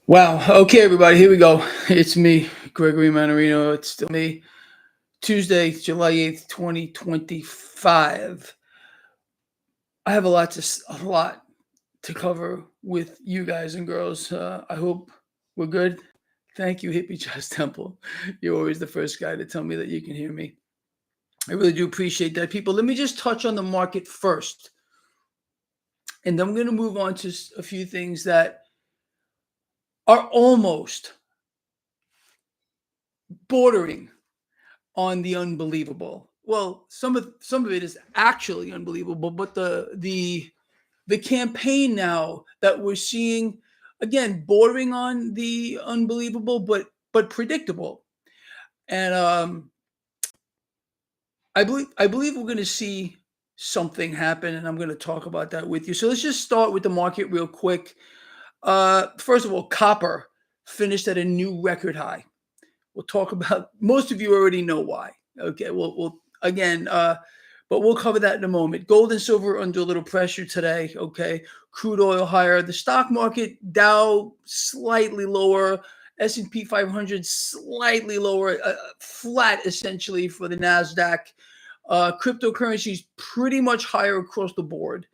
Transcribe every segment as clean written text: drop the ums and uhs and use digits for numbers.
Wow. Okay, everybody, here we go. It's me, Gregory Mannarino. It's still me. Tuesday, July 8th, 2025. I have a lot to cover with you guys and girls. I hope we're good. Thank you, Hippie Josh Temple. You're always the first guy to tell me that you can hear me. I really do appreciate that, people. Let me just touch on the market first, and then I'm going to move on to a few things that are almost bordering on the unbelievable. Well, some of it is actually unbelievable, but the campaign now that we're seeing, again, bordering on the unbelievable, but predictable. And I believe we're going to see something happen, and I'm going to talk about that with you. So let's just start with the market real quick. First of all, copper finished at a new record high. We'll talk about. Most of you already know why. Okay, we'll again, but we'll cover that in a moment. Gold and silver under a little pressure today. Okay, crude oil higher. The stock market, Dow slightly lower. S&P 500 slightly lower, flat essentially for the Nasdaq. Cryptocurrencies pretty much higher across the board.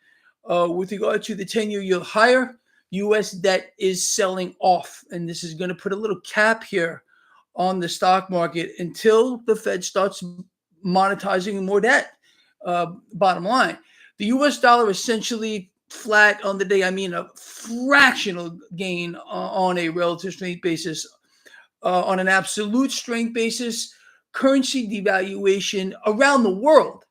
With regard to the 10-year yield higher, U.S. debt is selling off, and this is going to put a little cap here on the stock market until the Fed starts monetizing more debt. Bottom line, the U.S. dollar essentially flat on the day. I mean, a fractional gain on a relative strength basis. On an absolute strength basis, currency devaluation around the world,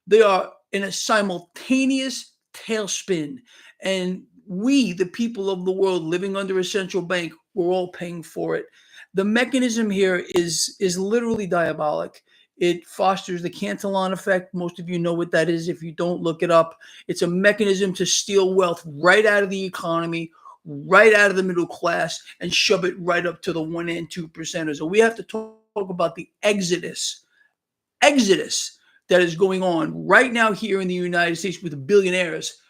they are in a simultaneous tailspin. And we, the people of the world living under a central bank, we're all paying for it. The mechanism here is literally diabolic. It fosters the Cantillon effect. Most of you know what that is. If you don't, look it up. It's a mechanism to steal wealth right out of the economy, right out of the middle class, and shove it right up to the 1% and 2%ers. So we have to talk about the exodus that is going on right now here in the United States with billionaires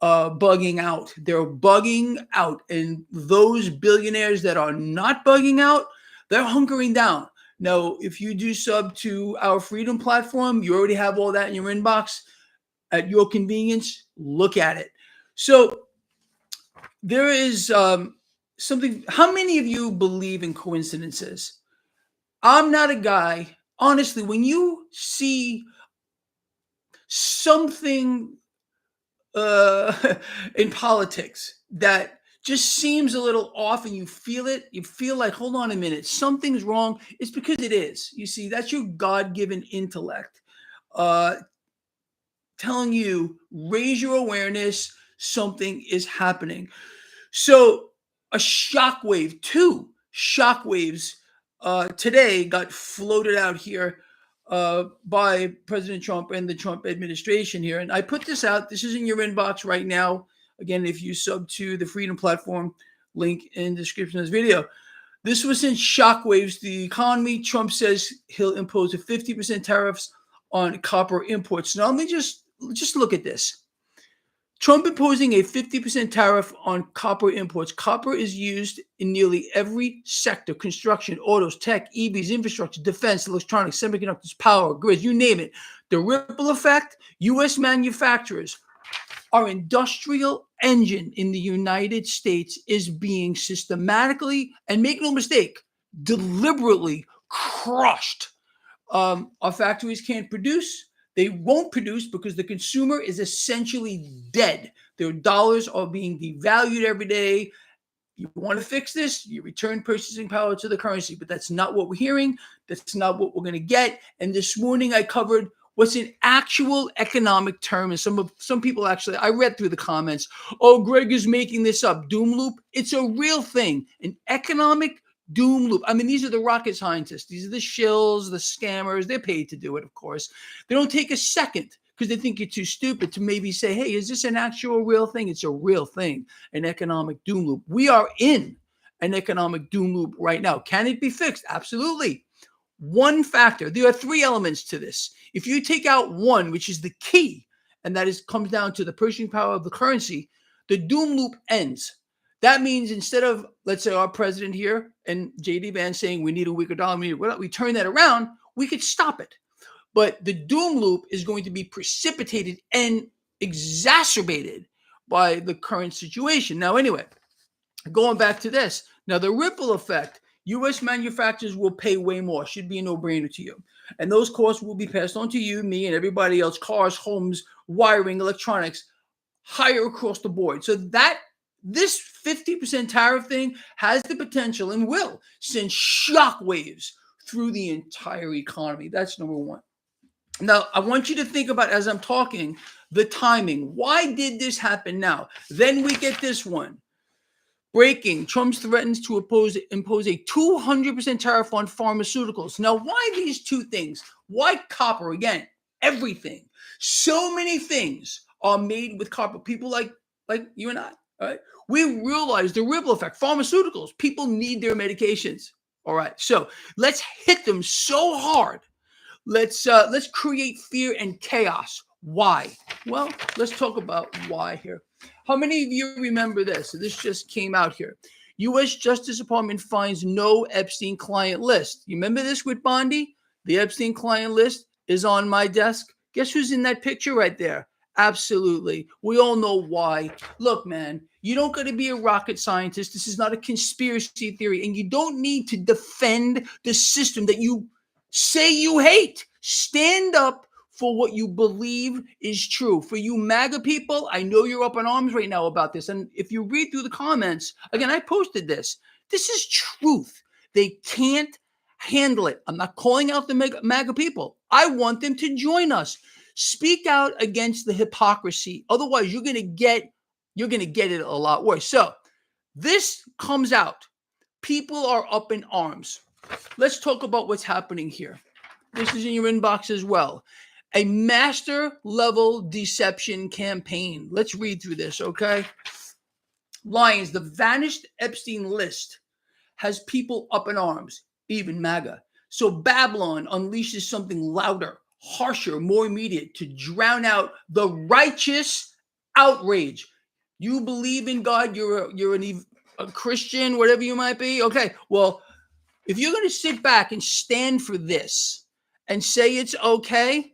bugging out. They're bugging out. And those billionaires that are not bugging out, they're hunkering down. Now, if you do sub to our Freedom platform, you already have all that in your inbox at your convenience. Look at it. So there is something. How many of you believe in coincidences? I'm not a guy. Honestly, when you see something in politics that just seems a little off and you feel it, you feel like, hold on a minute, something's wrong. It's because it is. You see, that's your God-given intellect uh, telling you, raise your awareness, something is happening. So a shockwave, two shockwaves today got floated out here by President Trump and the Trump administration here. And I put this out. This is in your inbox right now. Again, if you sub to the Freedom Platform, link in the description of this video. This was in shockwaves. The economy. Trump says he'll impose a 50% tariffs on copper imports. Now, let me just look at this. Trump imposing a 50% tariff on copper imports. Copper is used in nearly every sector: construction, autos, tech, EVs, infrastructure, defense, electronics, semiconductors, power, grids, you name it. The ripple effect: U.S. manufacturers, our industrial engine in the United States is being systematically, and make no mistake, deliberately crushed. Our factories can't produce. They won't produce because the consumer is essentially dead. Their dollars are being devalued every day. You want to fix this, you return purchasing power to the currency, but that's not what we're hearing. That's not what we're going to get. And this morning I covered what's in actual economic terms. Some people actually, I read through the comments. Oh, Greg is making this up. Doom loop. It's a real thing. An economic doom loop. I mean, these are the rocket scientists. These are the shills, the scammers. They're paid to do it, of course. They don't take a second because they think you're too stupid to maybe say, hey, is this an actual real thing? It's a real thing, an economic doom loop. We are in an economic doom loop right now. Can it be fixed? Absolutely. One factor. There are three elements to this. If you take out one, which is the key, and that is comes down to the purchasing power of the currency, the doom loop ends. That means instead of, let's say, our president here and JD Vance saying we need a weaker dollar, we turn that around, we could stop it. But the doom loop is going to be precipitated and exacerbated by the current situation. Now, anyway, going back to this, now the ripple effect, U.S. manufacturers will pay way more, should be a no-brainer to you. And those costs will be passed on to you, me, and everybody else, cars, homes, wiring, electronics, higher across the board. So that this 50% tariff thing has the potential and will send shockwaves through the entire economy. That's number one. Now, I want you to think about, as I'm talking, the timing. Why did this happen now? Then we get this one. Breaking. Trump threatens to impose a 200% tariff on pharmaceuticals. Now, why these two things? Why copper? Again, everything. So many things are made with copper. People like you and I, all right? We realize the ripple effect. Pharmaceuticals. People need their medications. All right. So let's hit them so hard. Let's create fear and chaos. Why? Well, let's talk about why here. How many of you remember this? So this just came out here. U.S. Justice Department finds no Epstein client list. You remember this with Bondi? The Epstein client list is on my desk. Guess who's in that picture right there? Absolutely. We all know why. Look, man, you don't got to be a rocket scientist. This is not a conspiracy theory. And you don't need to defend the system that you say you hate. Stand up for what you believe is true. For you MAGA people, I know you're up in arms right now about this. And if you read through the comments, again, I posted this. This is truth. They can't handle it. I'm not calling out the MAGA people. I want them to join us. Speak out against the hypocrisy. Otherwise, you're going to get it a lot worse. So this comes out. People are up in arms. Let's talk about what's happening here. This is in your inbox as well. A master level deception campaign. Let's read through this, okay? Lions, the vanished Epstein list has people up in arms, even MAGA. So Babylon unleashes something louder, harsher, more immediate to drown out the righteous outrage. You believe in God, you're a Christian, whatever you might be. Okay, well, if you're going to sit back and stand for this and say it's okay,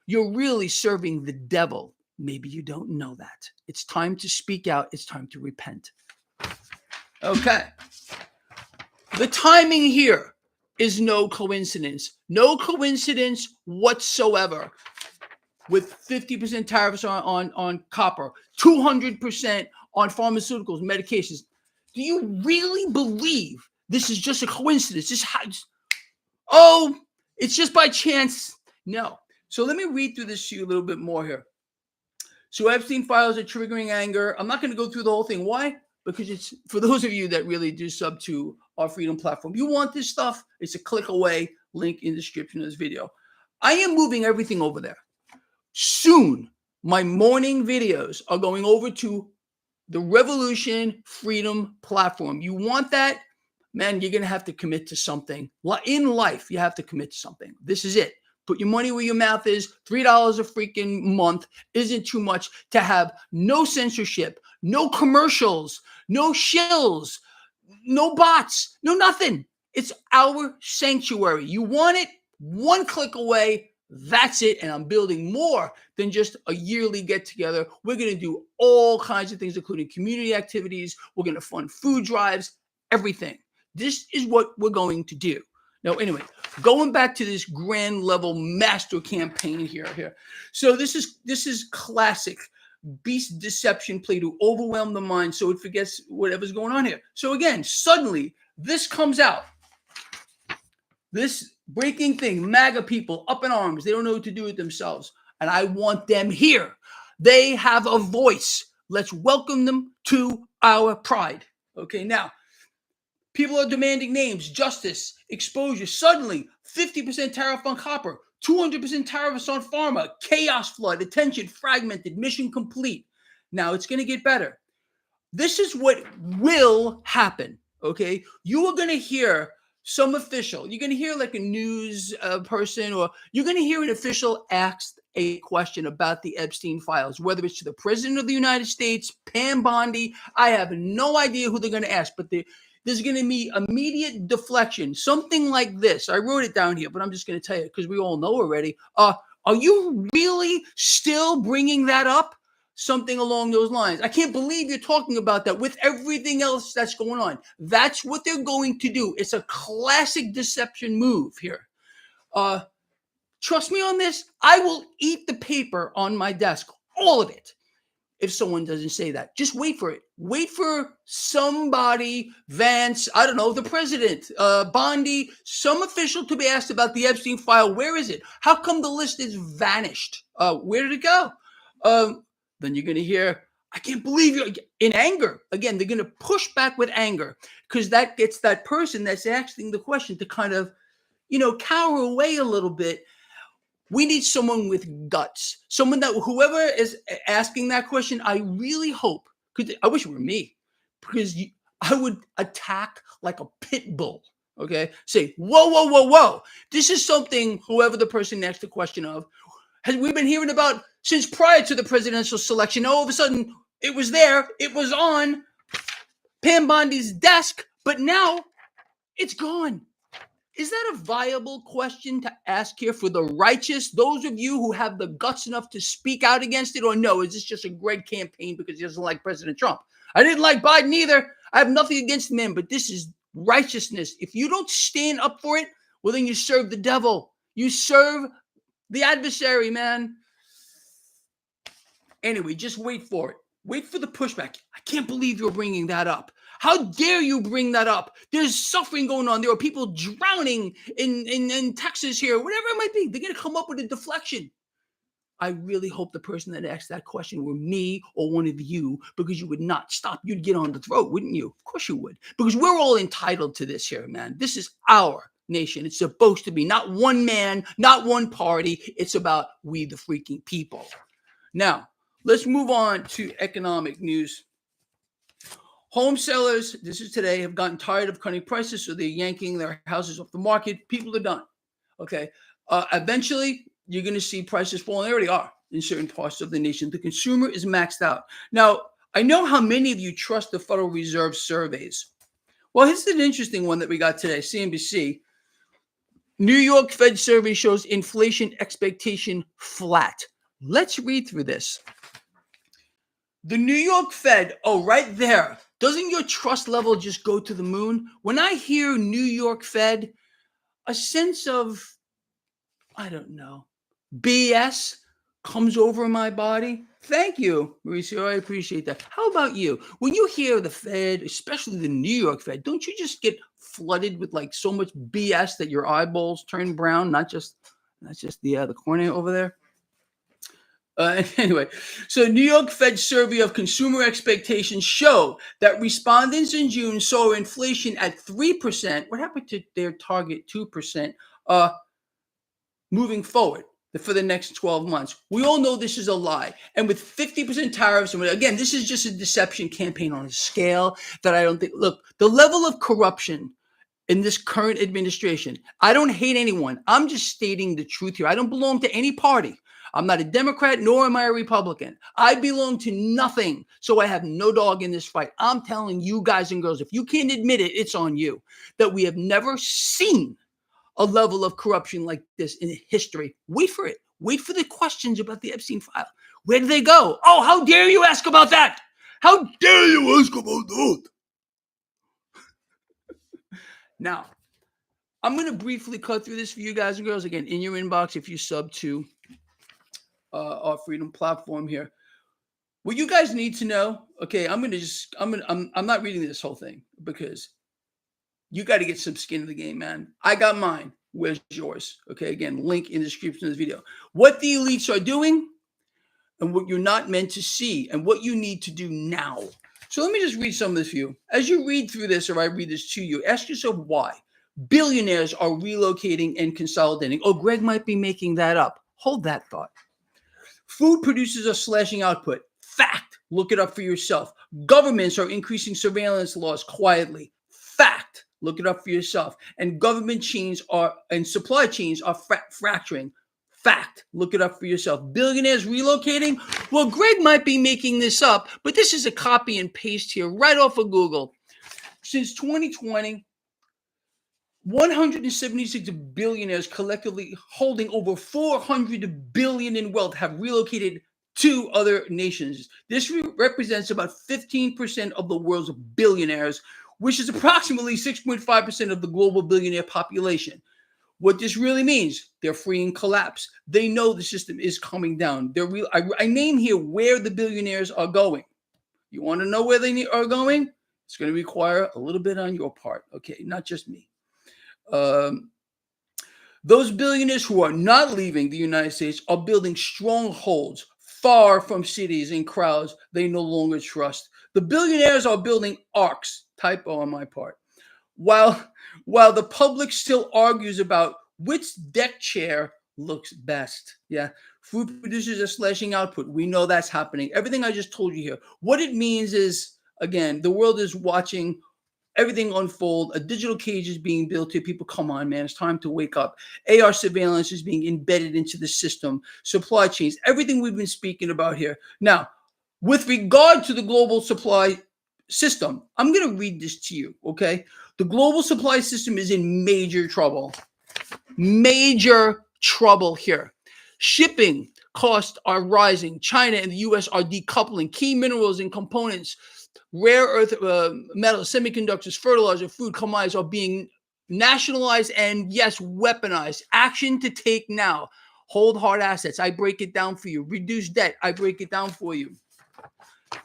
you're really serving the devil. Maybe you don't know that. It's time to speak out. It's time to repent. Okay. The timing here is no coincidence. No coincidence whatsoever. With 50% tariffs on copper, 200% on pharmaceuticals, medications. Do you really believe this is just a coincidence? It's just by chance. No. So let me read through this to you a little bit more here. So Epstein files are triggering anger. I'm not going to go through the whole thing. Why? Because it's for those of you that really do sub to our Freedom platform. You want this stuff? It's a click away. Link in the description of this video. I am moving everything over there. Soon, my morning videos are going over to the Revolution Freedom platform. You want that? Man, you're going to have to commit to something. In life, you have to commit to something. This is it. Put your money where your mouth is. $3 a freaking month isn't too much to have no censorship, no commercials, no shills, no bots, no nothing. It's our sanctuary. You want it? One click away. That's it. And I'm building more than just a yearly get together. We're going to do all kinds of things, including community activities. We're going to fund food drives, everything. This is what we're going to do. Now, anyway, going back to this grand level master campaign here. So this is classic beast deception play to overwhelm the mind so it forgets whatever's going on here. So again, suddenly this comes out. This breaking thing, MAGA people up in arms. They don't know what to do with themselves. And I want them here. They have a voice. Let's welcome them to our pride. Okay, now, people are demanding names, justice, exposure. Suddenly, 50% tariff on copper, 200% tariffs on pharma, chaos flood, attention fragmented, mission complete. Now, it's going to get better. This is what will happen, okay? You are going to hear some official. You're going to hear like a news person, or you're going to hear an official ask a question about the Epstein files, whether it's to the President of the United States, Pam Bondi. I have no idea who they're going to ask, but there's going to be immediate deflection. Something like this. I wrote it down here, but I'm just going to tell you because we all know already. Are you really still bringing that up? Something along those lines. I can't believe you're talking about that with everything else that's going on. That's what they're going to do. It's a classic deception move here. Trust me on this. I will eat the paper on my desk, all of it, if someone doesn't say that. Just wait for it. Wait for somebody, Vance, I don't know, the president, Bondi, some official to be asked about the Epstein file. Where is it? How come the list is vanished? Where did it go? Then you're going to hear, I can't believe you're in anger. Again, they're going to push back with anger because that gets that person that's asking the question to kind of, cower away a little bit. We need someone with guts, someone that whoever is asking that question, I really hope, because I wish it were me, because I would attack like a pit bull. Okay. Say, whoa, whoa, whoa, whoa. This is something whoever the person asked the question of, we've been hearing about since prior to the presidential selection. All of a sudden, it was there. It was on Pam Bondi's desk, but now it's gone. Is that a viable question to ask here for the righteous, those of you who have the guts enough to speak out against it, or no, is this just a great campaign because he doesn't like President Trump? I didn't like Biden either. I have nothing against the man, but this is righteousness. If you don't stand up for it, well, then you serve the devil. You serve the adversary, man. Anyway, just wait for it. Wait for the pushback. I can't believe you're bringing that up. How dare you bring that up? There's suffering going on. There are people drowning in Texas here, whatever it might be. They're going to come up with a deflection. I really hope the person that asked that question were me or one of you, because you would not stop. You'd get on the throat, wouldn't you? Of course you would, because we're all entitled to this here, man. This is our nation. It's supposed to be not one man, not one party. It's about we the freaking people. Now, let's move on to economic news. Home sellers, this is today, have gotten tired of cutting prices, so they're yanking their houses off the market. People are done. Okay. Eventually, you're going to see prices fall. They already are in certain parts of the nation. The consumer is maxed out. Now, I know how many of you trust the Federal Reserve surveys. Well, here's an interesting one that we got today, CNBC. New York Fed survey shows inflation expectation flat. Let's read through this. The New York Fed, right there. Doesn't your trust level just go to the moon? When I hear New York Fed, a sense of, I don't know, BS comes over my body. Thank you, Mauricio. I appreciate that. How about you? When you hear the Fed, especially the New York Fed, don't you just get flooded with like so much BS that your eyeballs turn brown? Not just the cornea over there. Anyway, so New York Fed survey of consumer expectations show that respondents in June saw inflation at 3%. What happened to their target 2%? Moving forward for the next 12 months. We all know this is a lie. And with 50% tariffs, and again, this is just a deception campaign on a scale that I don't think, look, the level of corruption in this current administration, I don't hate anyone. I'm just stating the truth here. I don't belong to any party. I'm not a Democrat, nor am I a Republican. I belong to nothing, so I have no dog in this fight. I'm telling you guys and girls, if you can't admit it, it's on you, that we have never seen a level of corruption like this in history. Wait for it. Wait for the questions about the Epstein file. Where do they go? Oh, how dare you ask about that? How dare you ask about that? Now, I'm going to briefly cut through this for you guys and girls. Again, in your inbox, if you sub to our Freedom platform here. What you guys need to know, okay, I'm not reading this whole thing because you got to get some skin in the game, man. I got mine. Where's yours? Okay, again, link in the description of this video. What the elites are doing and what you're not meant to see and what you need to do now. So let me just read some of this for you. As you read through this, or I read this to you, ask yourself why. Billionaires are relocating and consolidating. Oh, Greg might be making that up. Hold that thought. Food producers are slashing output. Fact. Look it up for yourself. Governments are increasing surveillance laws quietly. Fact. Look it up for yourself. And government chains are and supply chains are fracturing. Fact. Look it up for yourself. Billionaires relocating. Well, Greg might be making this up, but this is a copy and paste here right off of Google. Since 2020, 176 billionaires collectively holding over 400 billion in wealth have relocated to other nations. This represents about 15% of the world's billionaires, which is approximately 6.5% of the global billionaire population. What this really means, they're fleeing collapse. They know the system is coming down. I name here where the billionaires are going. You want to know where they are going? It's going to require a little bit on your part, okay? Not just me. Those billionaires who are not leaving the United States are building strongholds far from cities and crowds they no longer trust. The billionaires are building arcs, typo on my part, while the public still argues about which deck chair looks best. Yeah, food producers are slashing output. We know that's happening. Everything I just told you here. What it means is, again, the world is watching everything unfold. A digital cage is being built here. People, come on, man. It's time to wake up. AR surveillance is being embedded into the system. Supply chains, everything we've been speaking about here. Now, with regard to the global supply system, I'm going to read this to you, okay? The global supply system is in major trouble. Major trouble here. Shipping costs are rising. China and the U.S. are decoupling. Key minerals and components, rare earth metals, semiconductors, fertilizer, food commodities are being nationalized and, yes, weaponized. Action to take now. Hold hard assets. I break it down for you. Reduce debt. I break it down for you.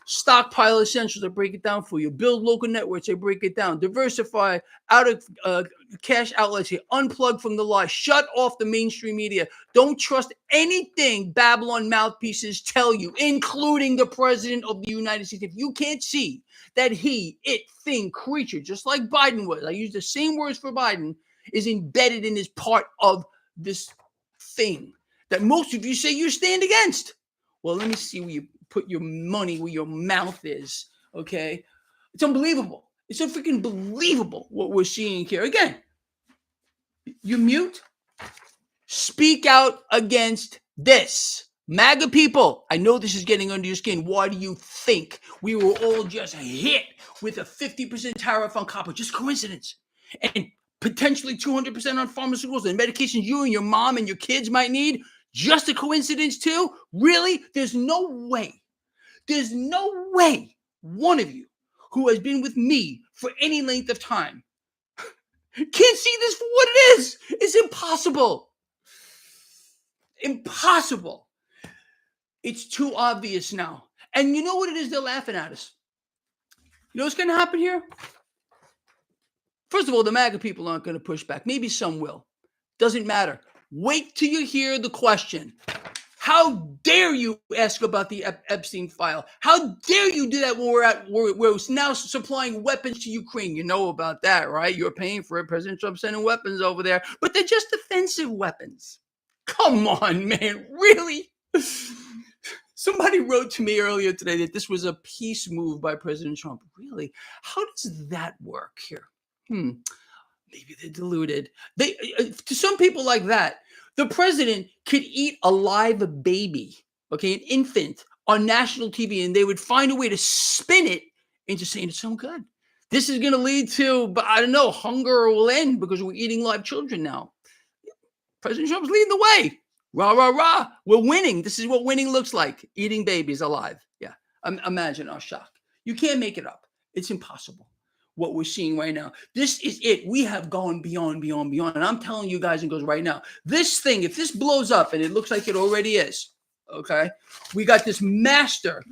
Stockpile essentials. I break it down for you. Build local networks. I break it down. Diversify out of cash outlets here. Unplug from the lie. Shut off the mainstream media. Don't trust anything Babylon mouthpieces tell you, including the president of the United States. If you can't see that he, it, thing, creature, just like Biden was, I use the same words for Biden, is embedded in this part of this thing that most of you say you stand against. Well, let me see where you put your money where your mouth is, okay? It's unbelievable. It's so freaking believable what we're seeing here. Again, you mute, speak out against this. MAGA people, I know this is getting under your skin. Why do you think we were all just hit with a 50% tariff on copper? Just coincidence. And potentially 200% on pharmaceuticals and medications you and your mom and your kids might need? Just a coincidence too? Really? There's no way one of you who has been with me for any length of time can't see this for what it is. It's impossible. Impossible. It's too obvious now. And you know what it is? They're laughing at us. You know what's going to happen here? First of all, the MAGA people aren't going to push back. Maybe some will. Doesn't matter. Wait till you hear the question. How dare you ask about the Epstein file? How dare you do that when we're now supplying weapons to Ukraine? You know about that, right? You're paying for it. President Trump sending weapons over there, but they're just defensive weapons. Come on, man. Really? Somebody wrote to me earlier today that this was a peace move by President Trump. Really? How does that work here? Maybe they're deluded. To some people like that, the president could eat a live baby, okay, an infant, on national TV, and they would find a way to spin it into saying it's so good. This is going to lead to, I don't know, hunger will end because we're eating live children now. President Trump's leading the way. Rah, rah, rah. We're winning. This is what winning looks like, eating babies alive. Yeah, imagine our shock. You can't make it up. It's impossible. What we're seeing right now. This is it. We have gone beyond. And I'm telling you guys and girls right now, this thing, if this blows up, and it looks like it already is, okay, we got this freaking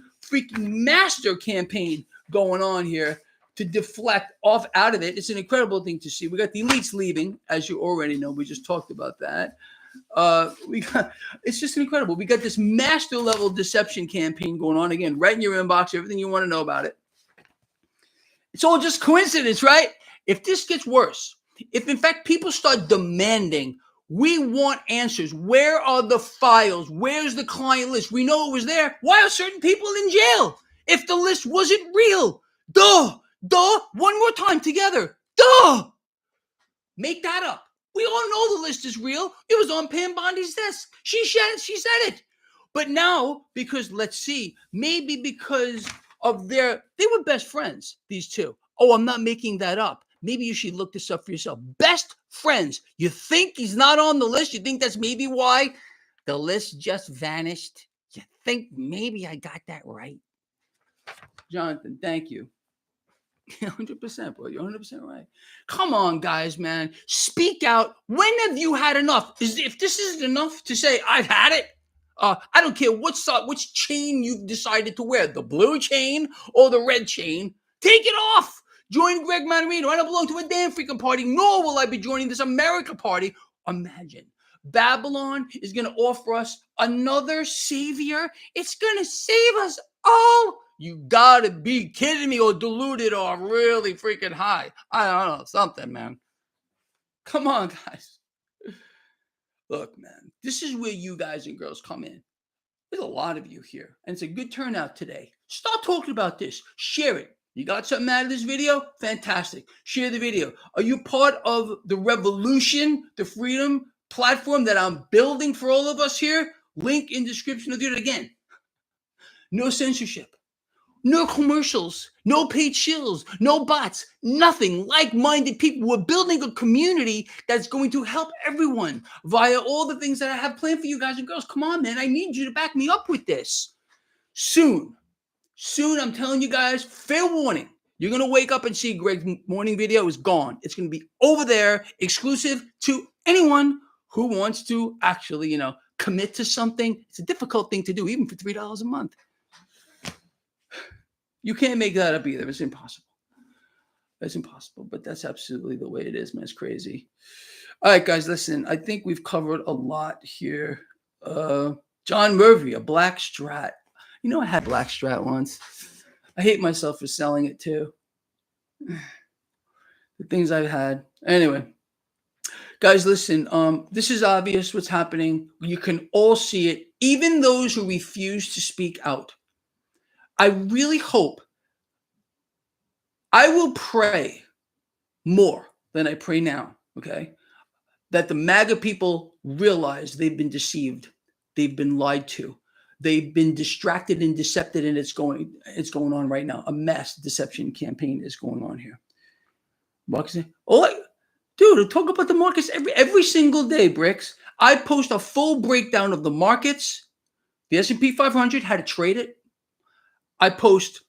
master campaign going on here to deflect off out of it. It's an incredible thing to see. We got the elites leaving, as you already know. We just talked about that. It's just incredible. We got this master level deception campaign going on again, right in your inbox, everything you want to know about it. It's all just coincidence, right? If this gets worse, if in fact people start demanding, we want answers. Where are the files? Where's the client list? We know it was there. Why are certain people in jail? If the list wasn't real, duh, one more time together, duh. Make that up. We all know the list is real. It was on Pam Bondi's desk. She said it. But now, because let's see, maybe because of they were best friends, these two. Oh, I'm not making that up. Maybe you should look this up for yourself. Best friends. You think he's not on the list? You think that's maybe why the list just vanished? You think maybe I got that right? Jonathan, thank you. 100%, bro. You're 100% right. Come on, guys, man. Speak out. When have you had enough? If this isn't enough to say, I've had it, I don't care which chain you've decided to wear, the blue chain or the red chain, take it off. Join Greg Mannarino. I don't belong to a damn freaking party, nor will I be joining this America party. Imagine. Babylon is going to offer us another savior. It's going to save us all. You gotta be kidding me, or diluted or really freaking high. I don't know, something, man. Come on, guys. Look, man, this is where you guys and girls come in. There's a lot of you here, and it's a good turnout today. Start talking about this. Share it. You got something out of this video? Fantastic. Share the video. Are you part of the revolution, the freedom platform that I'm building for all of us here? Link in description. I'll do it again. No censorship. No commercials, no paid shills, no bots, nothing. Like-minded people. We're building a community that's going to help everyone via all the things that I have planned for you guys and girls. Come on, man. I need you to back me up with this. Soon, I'm telling you guys, fair warning. You're going to wake up and see Greg's morning video is gone. It's going to be over there, exclusive to anyone who wants to actually, commit to something. It's a difficult thing to do, even for $3 a month. You can't make that up either. It's impossible. It's impossible, but that's absolutely the way it is, man. It's crazy. All right, guys, listen. I think we've covered a lot here. John Murphy, a black Strat. I had black Strat once. I hate myself for selling it too. The things I've had. Anyway, guys, listen. This is obvious what's happening. You can all see it, even those who refuse to speak out. I really hope, I will pray more than I pray now, okay, that the MAGA people realize they've been deceived. They've been lied to. They've been distracted and decepted, and it's going on right now. A mass deception campaign is going on here. Marcus, dude, talk about the markets every single day, Bricks. I post a full breakdown of the markets, the S&P 500, how to trade it. I post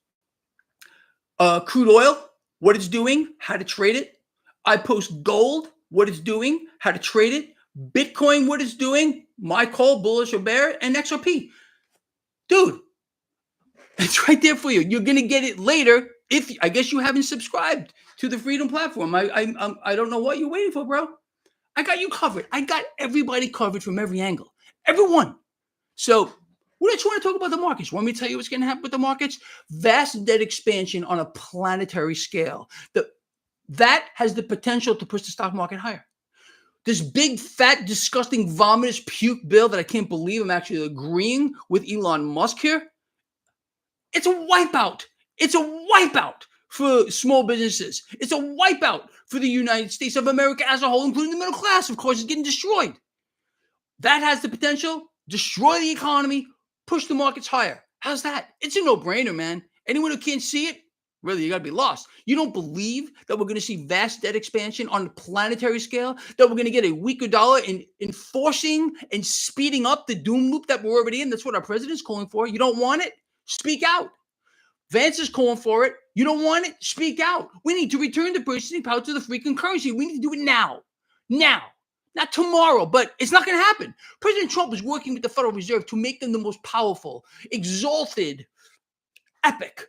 crude oil, what it's doing, how to trade it. I post gold, what it's doing, how to trade it. Bitcoin, what it's doing, my call, bullish or bear, and XRP. Dude, it's right there for you. You're going to get it later if, I guess you haven't subscribed to the Freedom Platform. I don't know what you're waiting for, bro. I got you covered. I got everybody covered from every angle. Everyone. So, what I just want to talk about the markets. Want me to tell you what's going to happen with the markets? Vast debt expansion on a planetary scale. That has the potential to push the stock market higher. This big, fat, disgusting, vomitous puke bill that I can't believe I'm actually agreeing with Elon Musk here. It's a wipeout. It's a wipeout for small businesses. It's a wipeout for the United States of America as a whole, including the middle class, of course, is getting destroyed. That has the potential, destroy the economy, push the markets higher. How's that? It's a no-brainer, man. Anyone who can't see it, really, you got to be lost. You don't believe that we're going to see vast debt expansion on a planetary scale, that we're going to get a weaker dollar in enforcing and speeding up the doom loop that we're already in? That's what our president's calling for. You don't want it? Speak out. Vance is calling for it. You don't want it? Speak out. We need to return the purchasing power to the freaking currency. We need to do it now. Now. Not tomorrow, but it's not going to happen. President Trump is working with the Federal Reserve to make them the most powerful, exalted, epic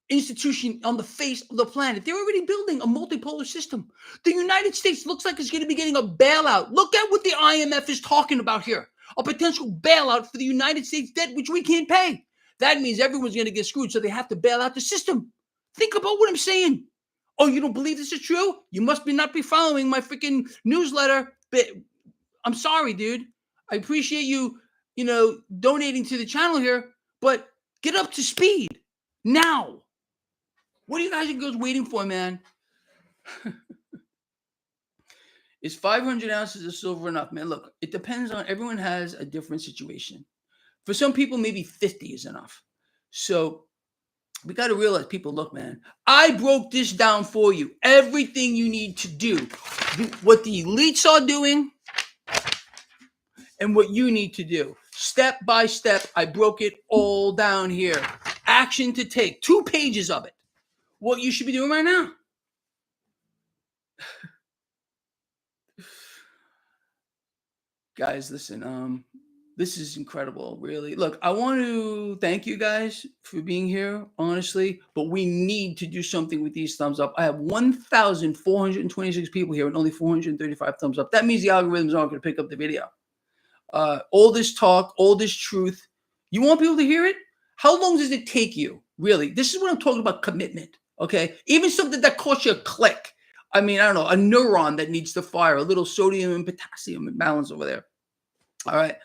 institution on the face of the planet. They're already building a multipolar system. The United States looks like it's going to be getting a bailout. Look at what the IMF is talking about here. A potential bailout for the United States debt, which we can't pay. That means everyone's going to get screwed, so they have to bail out the system. Think about what I'm saying. Oh, you don't believe this is true? You must not be following my freaking newsletter. But I'm sorry, dude. I appreciate you, donating to the channel here, but get up to speed now. What are you guys and girls waiting for, man? Is 500 ounces of silver enough? Man, look, it depends on, everyone has a different situation. For some people, maybe 50 is enough. So we got to realize, people, look, man, I broke this down for you. Everything you need to do, what the elites are doing and what you need to do. Step by step, I broke it all down here. Action to take, 2 pages of it. What you should be doing right now. Guys, listen, this is incredible, really. Look, I want to thank you guys for being here, honestly, but we need to do something with these thumbs up. I have 1,426 people here and only 435 thumbs up. That means the algorithms aren't going to pick up the video. All this talk, all this truth, you want people to hear it? How long does it take you, really? This is what I'm talking about, commitment, okay? Even something that costs you a click. I mean, I don't know, a neuron that needs to fire, a little sodium and potassium balance over there. All right.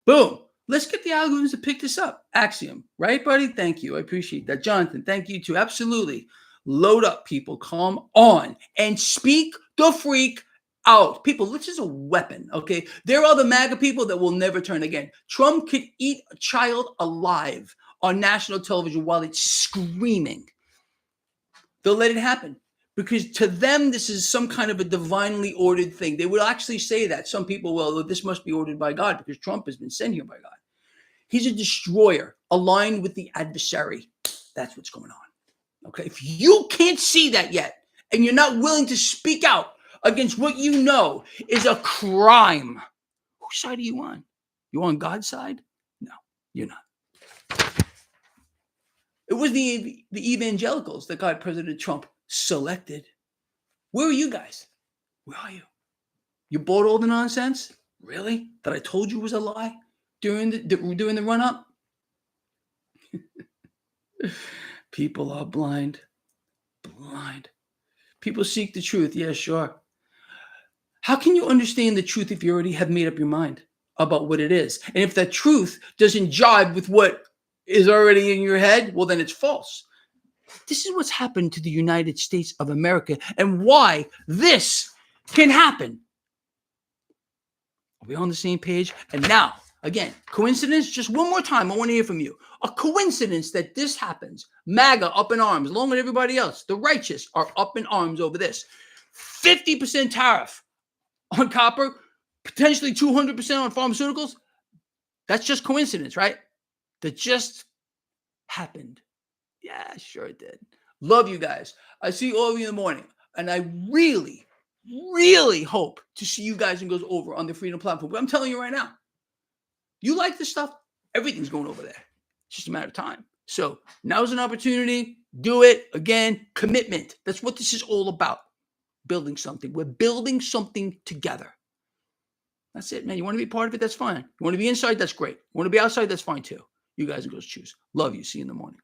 Boom. Let's get the algorithms to pick this up. Axiom, right, buddy? Thank you. I appreciate that. Jonathan, thank you too. Absolutely. Load up, people. Come on and speak the freak out. People, this is a weapon, okay? There are the MAGA people that will never turn again. Trump could eat a child alive on national television while it's screaming. They'll let it happen. Because to them, this is some kind of a divinely ordered thing. They will actually say that. Some people, well, this must be ordered by God because Trump has been sent here by God. He's a destroyer aligned with the adversary. That's what's going on. Okay. If you can't see that yet and you're not willing to speak out against what you know is a crime, whose side are you on? You on God's side? No, you're not. It was the evangelicals that got President Trump selected. Where are you guys? Where are you? You bought all the nonsense? Really? That I told you was a lie during the run-up? People are blind. Blind. People seek the truth. Yeah, sure. How can you understand the truth if you already have made up your mind about what it is? And if that truth doesn't jive with what is already in your head, well, then it's false. This is what's happened to the United States of America and why this can happen. Are we on the same page? And now, again, coincidence? Just one more time, I want to hear from you. A coincidence that this happens. MAGA up in arms, along with everybody else. The righteous are up in arms over this. 50% tariff on copper, potentially 200% on pharmaceuticals. That's just coincidence, right? That just happened. Yeah, sure it did. Love you guys. I see all of you in the morning. And I really, really hope to see you guys and goes over on the Freedom platform. But I'm telling you right now, you like this stuff, everything's going over there. It's just a matter of time. So now's an opportunity. Do it. Again, commitment. That's what this is all about. Building something. We're building something together. That's it, man. You want to be part of it? That's fine. You want to be inside? That's great. You want to be outside? That's fine too. You guys go choose. Love you. See you in the morning.